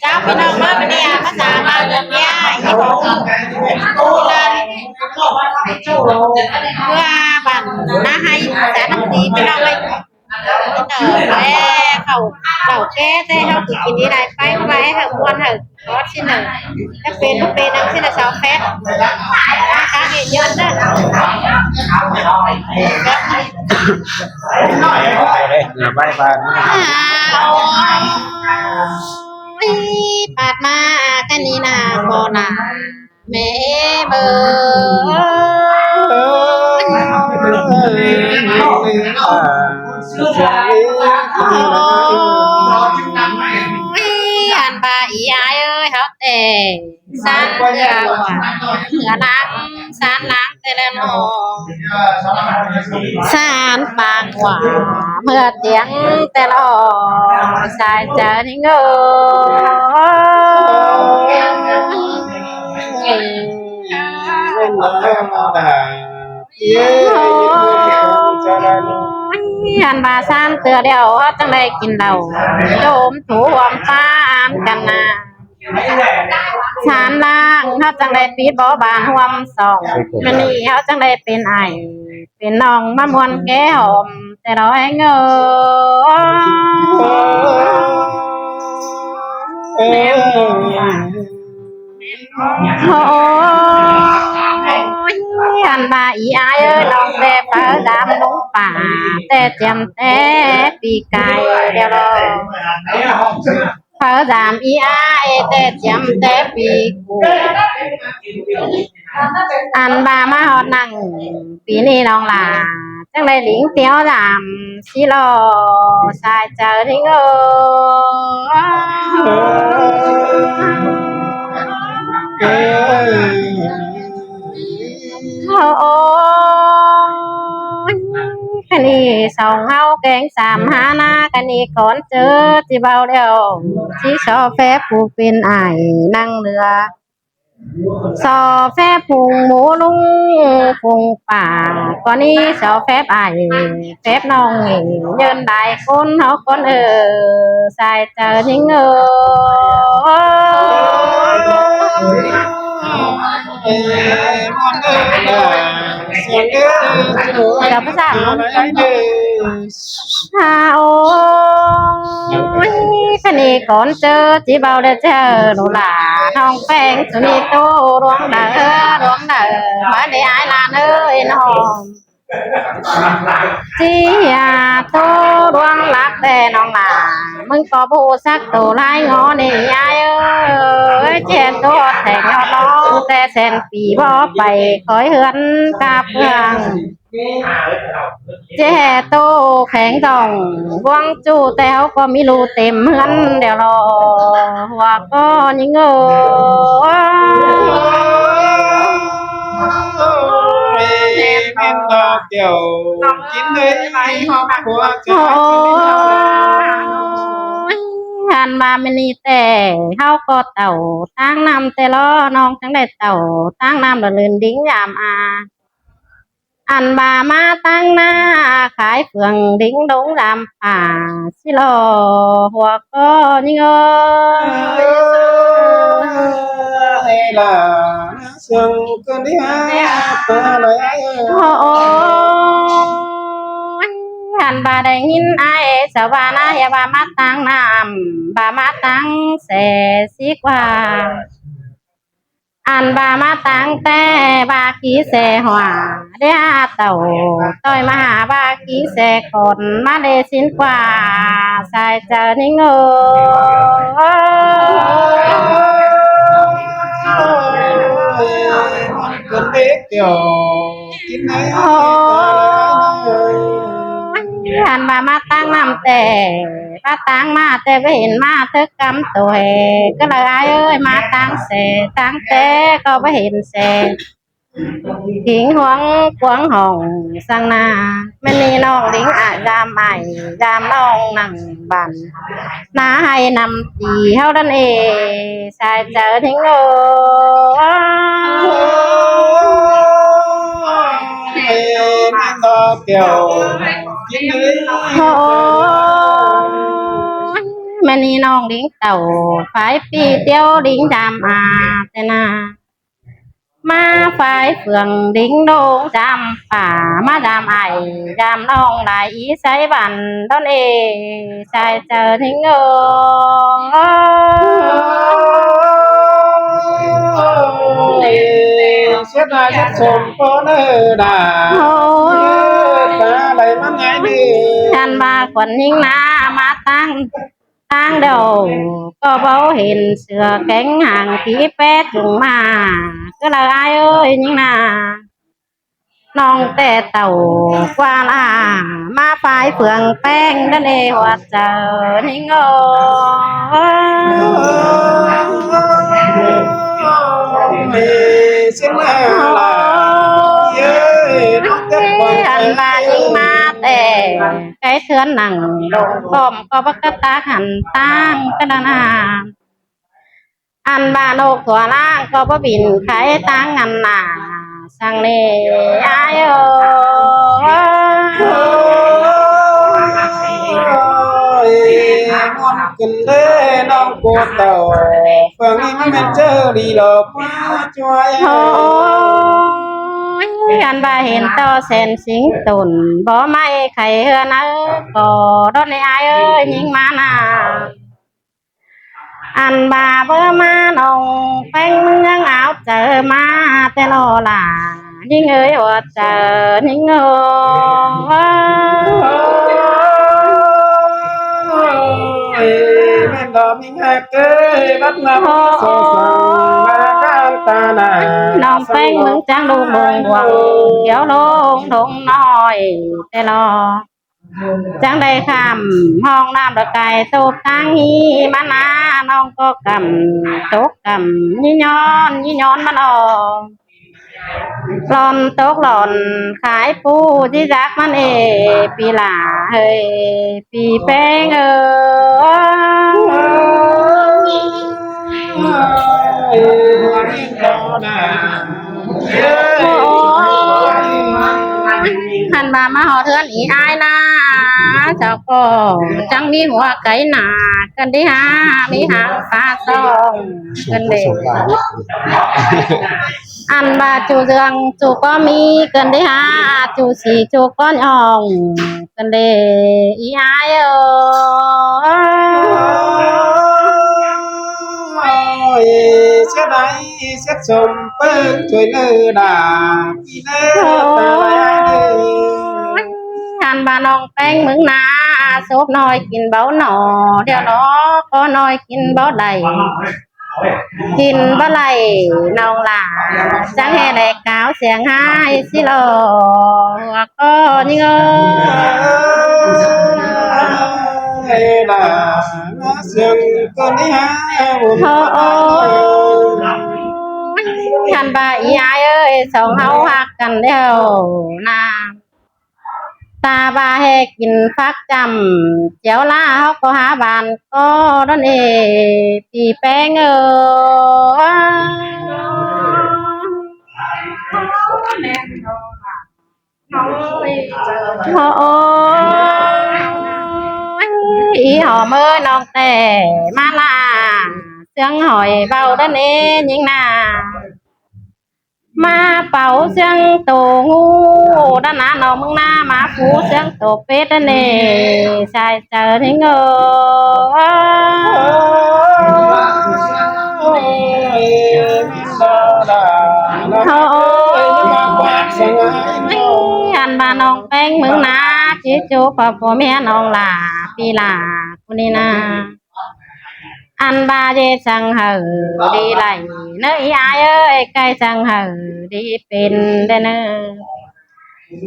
เจ้าพี่น้องมาเป็นภาษาบ้านเมืองแย่ที่บอกเพื่อบันน้าให้แสนน้ำตีพี่น้องเลยเขาแก้แต่เขาคือกินนี้ได้ไปไว้เขาควรเขาคอที่หนึ่งจะเป็นนังที่ละสาวเฟสการเงินเยอะนะบายบายปาดมากันนี่นาบอนาแม่เบออันบาอีอายเอ้ยเขาแต่สานเดือว่าเหนือล้างสานล้างแต่ละนอสานปากหวาเมื่อเตียงแต่ละสายเจอนี่เงอันบาสานเตือเดียวจังได้กินเราโจมถูหอมฟ้านกันนาชานล่างเขาจังได้ปีบ่บานหวมสองมันนี่เขาจังได้เป็นไอเป็นน้องมะมวนแก้หอมแต่เราให้เงโอ้อันบาอีอายเอ้ยน้องแต่เปิดดำลุงป่าแต่เจียมแต่ปีกไก่เดียวรอเปิดดำอีอายแต่เจียมแต่ปีกูอันบามาฮอดนั่งปีนี้น้องลาจังได้หลิงเตียวดำสิโลสายเจอทิ้งโอ้คันนี้สองเฮาแกงสามหาหน้าคันนี้ก่อนเจอที่เบาเดียวที่ชอแฟผู้เป็นไอ้นั่งเรือซอแฟพุงหมูลุงพุงป่าก่อนนี้ซอแฟไอ้แฟน้องเยินได้คนเฮาคนใส่เจอทิ้งเราภาษาโอ้ยคันนี้ก่อนเจอจีเบาได้เจอหนูหลาน้องแป้งสุนีโตรวงเด้อมาได้อายลานเอ้ยน้องจีโตรวงรักแต่น้องหลามึงก็บูสักตัวลายงอนี่ยายเอ้ยเจ็ดตัวแต่งยอดน้องแต่เส้นปีบ่ไปคอยเฮือนกับเพื่องเจ๊โตแข็งดองวงจูแต่เขาก็มีรูเต็มเฮือนเดี๋ยวรอหัวก็ยิงเดี๋ยวกินเลยไปหอมหัวใจหันมาไม่นี่แต่เขาก็เต่าตั้งน้ำแต่ล้อน้องจังได้เต่าตั้งน้ำละลื่นดิ้งยามอันบามาตั้งหน้าขายเฟืองดิ้งดงรำป่าสิโลหัวก็ยิงล่ะส่งกันที่หาอะไรโอ้หันบาได้ยินไอ้สวานาอย่าบามาตั้งน้ำบามาตั้งเสสิกว่าอันบามาตั้งแต่บากีเสหัวเดียเต่าต่อยมาหาบากีเสคนมาเลสินกว่าสายเจอนิ่งคนเด็กเดี๋ยวกินไหนหันมาตั้งน้ำแต่ป้าตั้งมาแต่ไม่เห็นมาเธอกำตัวก็เลยเอ้ยมาตั้งเสตั้งแต่ก็ไม่เห็นเสขิงหวงกวงห้องสังนาไม่มีน้องลิงอาจามไอยามน้องนั่งบันน้าให้นำตีเท่านั้นเองชายเจอทิ้งเกี่ยวกินเลย ม่นี่น้องลิงเต่าฝ่ายปีเตียวลิงดำแต่นามาฝ่ายเฟืองลิงโดงดำป่ามาดำไอดำน้องหลายอีใส่บันตอนเอใส่เจอทิ้งเสียดายชัดสมพอเนื้อด่าตาไหลมันไงดี ท่านมาขวัญยิงนามาตั้งเดาก็เบาเห็นเสือแข็งห่างผีแปดจุงมาก็เลยอายเอ้ยยิงนาน้องแต่เต่ากว่าลามาฝ่ายเฟืองแป้งดันเอว่าเจอนิงเสียงแล้วล่ะเย้น้องเก็บไว้ อันบายิงมาแต่ไก่เถือนหนังลงต้มก็บักกะตาหันตั้งกระดานอันบาโนกตัวล่างก็บ่บินไข่ตั้งงันหนาสังเลอายโอ มอนกันเด้น้องโกเต่าฟังนี้มันเจอดีหลอกมาช่วย โอ้ยอันบาเห็นต่อเส้นสิงตุนบ่ไม่ไข่เฮือนก็โดนในอายเอ้ยยิงมานาอันบาเบอมาน้องแป้งยังเอาเจอมาแต่รอล่ะยิงเอ้ยว่าเจอยิงแม่ดอกมิงหักเอ้ยบัดมาโซซังมาการตาหนา น้องแป้งมึงจังดูดงดวงเขียวลงดงน้อยแต่รอจังได้คำห้องน้ำตะไก่ตกตั้งฮีมานาน้องก็กำตกกำยี่ย้อนมันออกหล่อนตกหล่อนขายปูที่รักมันปีหลาเฮ้ยปีแป้งหันมาหอเทือนอีอายนะเจ้าก็จังมีหัวไก่หนากันดิฮะมีหางปลาซองกันเด็กอันบาจูเรืองจูก็มีกันดิฮะจูสีจูก้อนอ่องกันเด็กอีอายเสียดายเสียสมเปิ้ลช่วยเนื้อด่าพี่เนื้อตาไหลเด้อ หันบาน้องแป้งมึงนาซบน้อยกินเบาหนอเดี๋ยวน้อก็น้อยกินเบาใดกินบ่ไหลน้องหลาจังแห่แดกกาวเสียงหายสิโลก็ยิ่งเอ้ยล่ะเสียงก็นี่ฮะบุญ หันบาอีอายเอ้ยสองเฮาหักกันเดียวนาตาบาให้กินฟักจำเจียวล่าเขาก็หาบานก็นั่นเองปีแป้งโอ้อีหอมเอ้ยน้องแต่มาลาเสียงหอยเบาด้านเองยิงนามาเป่าเสียงโตงูด้านหน้าน้องมึงหน้ามาผูเสียงโตเป็ดด้านเองชายเจอทิ้งอันบาน้องแป้งมึงนาจิจูปะพ่อแม่น้องลาปีลาคนนี้นาอันบาเจสังเหอดีไหลเนยอายเอ้ยไก่สังเหอดีเป็นเด้อเนอ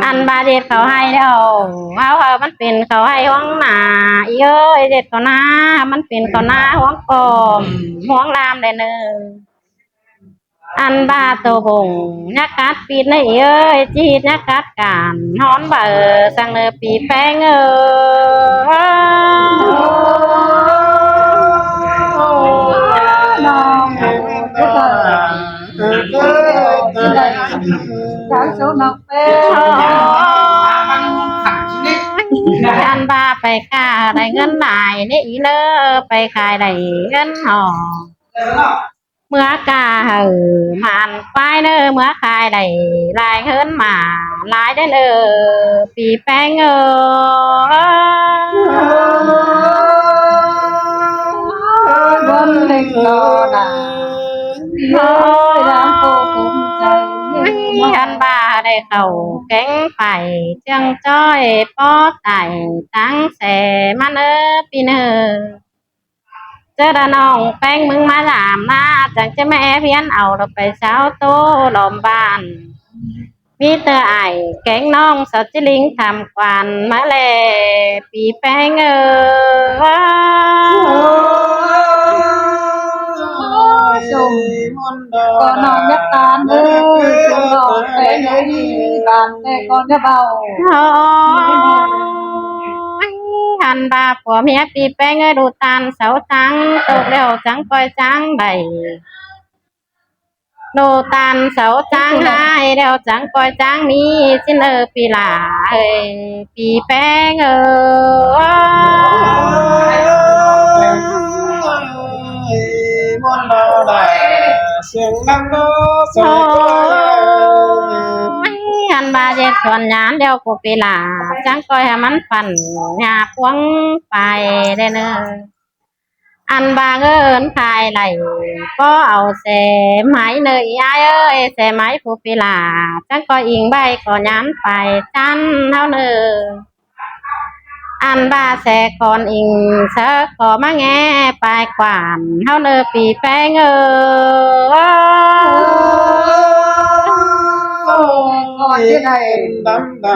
อันบาเด็ดเขาให้เด้อเอามันเป็นเขาให้ห้องหนาเอ้ยเด็ดเขาหน้ามันเป็นเขาหน้าห้องกลมห้องรามเด้อเนออันบาโตหงนักกัดปีนเอ้ยจีดนักกัดการฮ้อนเบอสังเนอปีแป้งกันบาไปก้า ได้เงินหลายนี่อีเลอไปขายได้เงินห่อเมื่อกามันควายเนอเมื่อขายได้ลายเฮินมาลายได้เลยปีแป้งบนเล็กโลดาเฮ้ยร้านโตสมใจ อันบ้าได้เข้าแก๊งไปเจียงจ้อยป้อไต่ตั้งแสมันปีเนอเจอน้องแป้งมึงมาถามนะจังจะแม่เพี้ยนเอาเราไปเช้าโตลมบ้านมีเตอไอแก๊งน้องสาวจิลิงทำควันมาแลปีแป้งจงก็นอนยักตาเด้อจงนอนไปไหนบานแต่ก่อนจะเบา หันบาผัวเมียปีแป้งดูตานเสาจังตกแล้วจังปล่อยจังใดดูตานเสาจังหายแล้วจังปล่อยจังมีสินปีหลาปีแป้งมนต์เราได้เสียงดังโลใส่หันบาเจ็ดส่วนยานเดียวกูปีหลาจังปล่อยให้มันฝันหยาพวงไปได้เนออันบางขายไหลก็เอาแสไม้เนยยายแสไม้ผู้ปีลาจังก็อิงใบก็ย้ำไปจันเท่าเนออันบาแสคอนอิงเสขอมาแงไปกวานเท่าเนอปีแป้งก่อนที่ได้ ดำดา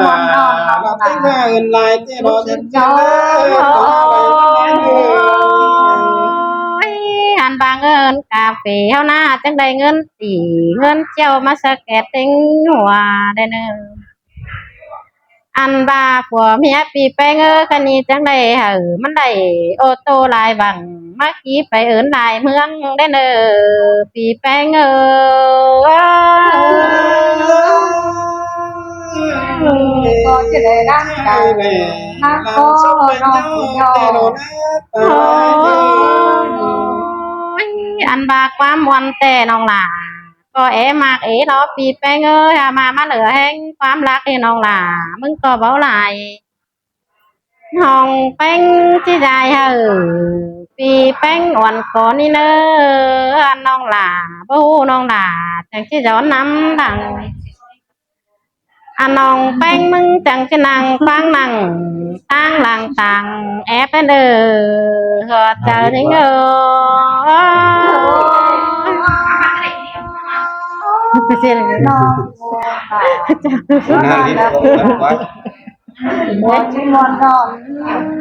เราตั้งหน้าเงินลายที่เราจะเจออันบางกาแฟเฮาหน้าจังได้เงินตีเงินเจ้ามาสแกตติงหัวได้เนออันบาผัวเมียปีแป้งคันนี้จังได้มันได้โอโตลายบังมากี้ไปลายเมืองได้เนอปีแป้งก็จะได้ร่างกายนักก็นอนยอ อันบาความมวนแต่น้องหลาก็มากเนาะปีแป้งมาเหลือแห้งความรักให้น้องหลามึงก็เบาหลายห้องแป้งที่ได้ปีแป้งอ่อนก่อนนี่เนอน้องหลาบูน้องหลาจังที่ย้อนน้ำดังน้องแป้งมึงจังจะนั่งฟังนั่งตั้งหลังตังเด้อหัวใจถึงไม่ใช่เลย น้องบัวค่ะบัวที่มอนนอน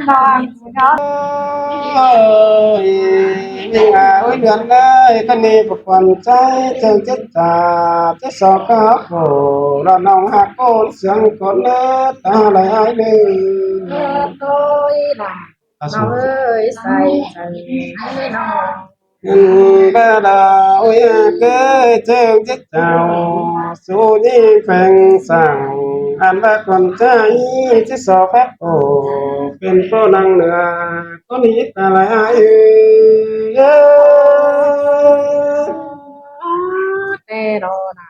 นอนนอน ยังไงเดือนเลยคันนี้ปกวันใจเจิงจิตจ่าจะสอบกับโอ้เราน้องหักโอนเสียงคนเลิศตาไหลหายเลย โต้ยล่ะน้องเอ้ยใส่ใจให้น้อง บาดาโอ้ยเกยเจิงจิตเจ้าสู้ยิ่งแฝงสั่งอันว่าคนใจที่สอบกับโอ้เป็นโปรนังเหนือคนนี้ตาไหลหายแต่รอน่ะ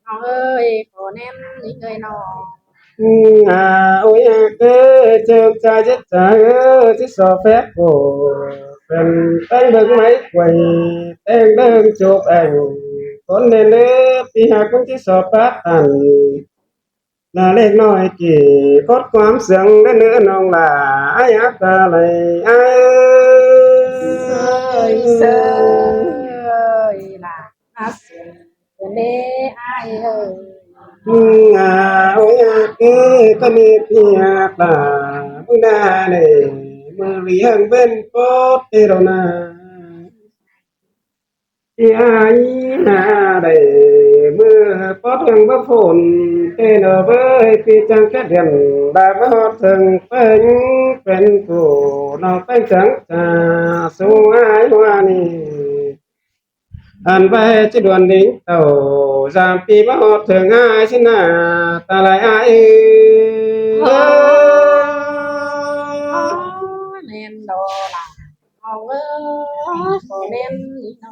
น้องเอ้ยขอแนมนี่เอ้ยน้อง โอ้ยเกยเจิงใจจิตใจที่สอบแฟกโอ้เป็นแป้งเบิ่งไม้ไกวแป้งเบิ่งโจบแองคนเล่นเล่ปีหาคนที่สอบปัดอันนาเล็กน้อยกี่พดความเสียงได้เนื้อน้องหลาอายตาไหลอาย เสยล่ะอาเสียเป็นเด้อายเอ้ย โอ้ยเกยก็มีเพียตาบุญนาเนมือเลี้ยงเป็นโปดเอโรนาที่อายหาได้มือปอดยังบ่ฝนเอ็นเบยปีจังแค่เดือนได้บ่ฮอดถึงเป็นผู้น้องเป็นจังจาสูงอายว่านี่อันไปจะด่วนดิ้งเต่า3 ปีบ่ฮอดถึงอายสินะตาไหลอายใน đồ là ông ơi có đêm nó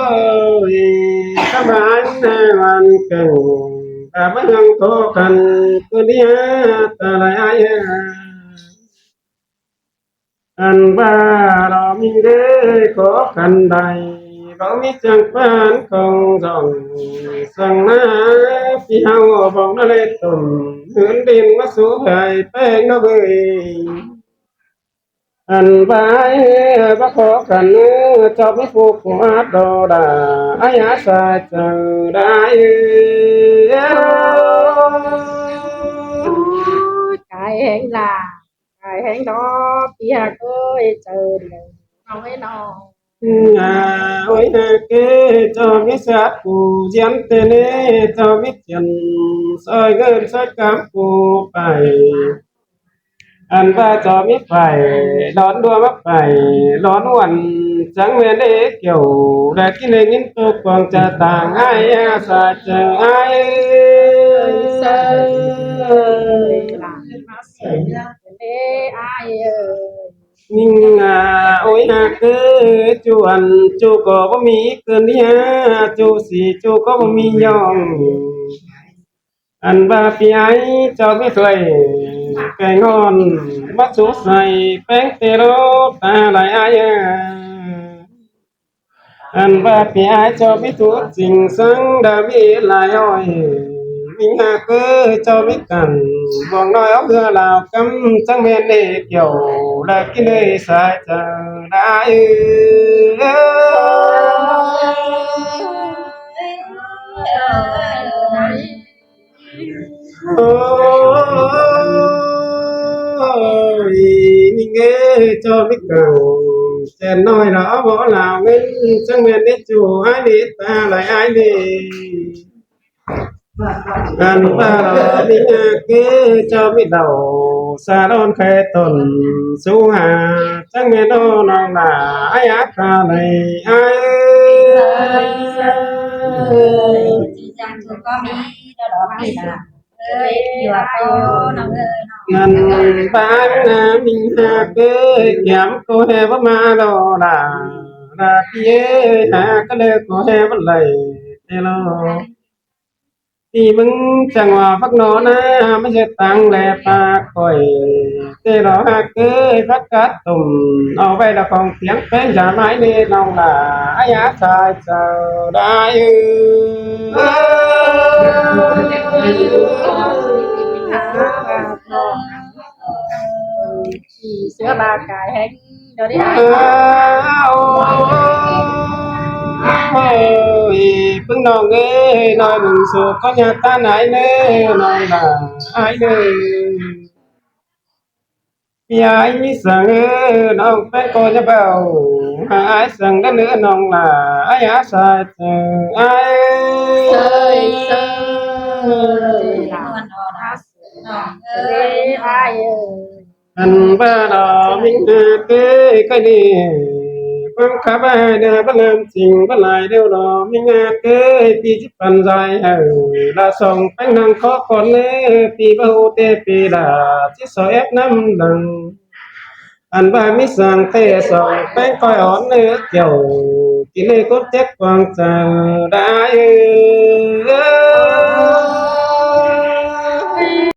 ôi các bạn hoàn cảnh ta vẫn đang khó khăn cứ đi ta lại ai anh ba đó mình để khó khăn đầy bảo mi chẳng phán không dòng sang na phi hao bóng nó lên tùm hướng đêm mắt số hai bên nó bơi anh ba bác khó khăn cho biết phục hát đồ đà ai á sai chờ đại cái hẹn là cái hẹn đó kia ơi chờ đợi nói nó ôi kê cho biết sát cụ diễm tên cho biết tiền soi gơn soi cám cụ phải anh ba cho biết phải đón đua mắc phải đón hoàn trắng về đế kiểu đã cái này những tô quang trà tàng ai xa chờ ai ai ơi nhưng ôi cứ chú ăn chú có mỹ cơn đi chú xì chú có mỹ nhong ăn ba phi ấy cho biết rồi cái ngon bắt chú xài bánh tê rô ta lại ai ăn ba phi ấy cho biết chú trình sáng đã biết lại rồi mình cứ cho biết cần vòng nói ốc dưa lào cắm trắng bên để kiểu là cái nơi sai chờ đã ôi mình nghe cho biết cần chèn nói đó bỏ lào bên trắng bên để chủ ai đi ta lại ai đi anh ba đi cứ cho biết đầu xa đón khe tuần su hà chẳng nghe đâu nào là ai ác ra này ai ngân bán mình cứ kiếm cô hè bất ma đồ là kia cái lê cô hè bất lầy thế lo thì mừng chẳng hòa phát nó na mới sẽ tăng lẹ ta khỏi thế đó cứ phát cát tùng ở đây là phòng tiếng phép giả mãi đi lòng là ai á sai chờ đại chỉ sửa ba cái hết rồi đi ôi bưng nòng ơi nói mừng số có nhà ta nãy nè nói là ai nè nhà anh mới sang nòng phải coi cho bao ai sang đó nữa nòng là ai á sai ai ơi là ai ơi anh ba đó mình cái đi quăng khá ba đưa bắt làm trình bắt lại đều đó mình pi chip bàn dài là sòng bánh năng khó còn lẽ pi bao tê pi là chiếc sỏi ép năm đằng anh ba mi sang tê sòng bánh coi ón nữa kiểu kỹ lệ cốt chết quang chờ đã